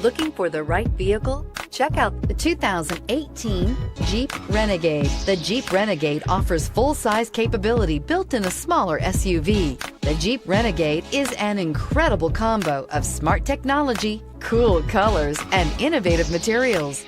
Looking for the right vehicle? Check out the 2018 Jeep Renegade. The Jeep Renegade offers full-size capability built in a smaller SUV. The Jeep Renegade is an incredible combo of smart technology, cool colors, and innovative materials.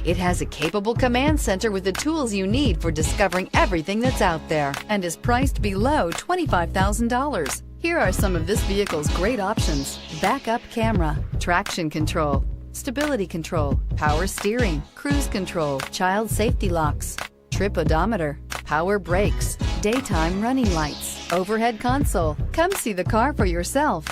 It has a capable command center with the tools you need for discovering everything that's out there, and is priced below $25,000. Here are some of this vehicle's great options: backup camera, traction control, stability control, power steering, cruise control, child safety locks, trip odometer, power brakes, daytime running lights, overhead console. Come see the car for yourself.